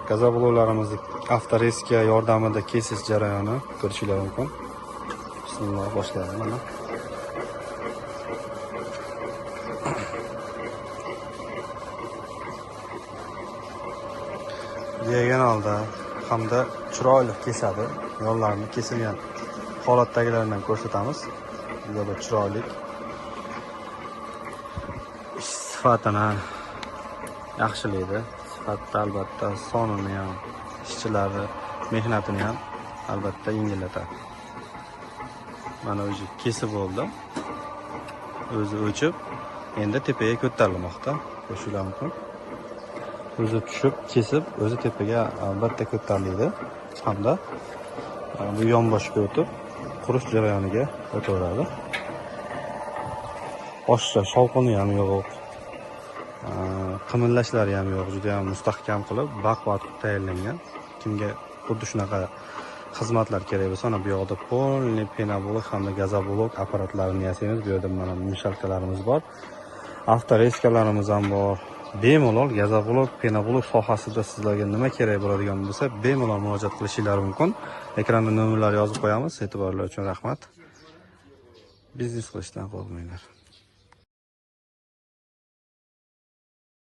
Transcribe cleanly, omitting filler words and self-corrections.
Gazoblovlarimizni avtoreska yordamida kesish jarayoni ko'rishingiz mumkin. Bismillah, boshlaymiz mana. Yegan holda hamda chiroyli kesadi. Yo'llarni kesilgan holatdagilarini ko'rsatamiz. Juda chiroyli. Ish sifatini yaxshilaydi. Sifatda albatta sonini ham, ishchilari mehnatini ham albatta yengillatadi. Mana o'zi kesib bo'ldi. O'zi o'chib, endi tepaga ko'tarilmoqda. Ko'rishingiz mumkin. O'zi tushib, kesib, o'zi tepaga albatta ko'tariladi hamda bu yonboshga o'tib, qurish jarayoniga o'taveradi. Oshcha shovqini ham yo'q. Qimillashlari ham yo'q, juda ham mustahkam qilib, baquvvat tayyorlangan. Kimga xuddi shunaqa xizmatlar kerak bo'lsa, mana bu yoqda polniy penablok hamda gazoblok apparatlarini yasaymiz. Bu yerda mana mishalkalarimiz bor. Avtoreskalarimiz ham bor. Bemalol gazoblok, penablok sohasida sizlarga nima kerak bo'ladigan bo'lsa, bemalol murojaat qilishingiz mumkin. Ekranda nomerlar yozib qo'yamiz. E'tiborlar uchun rahmat. Biznes qilishdan qo'rqmanglar.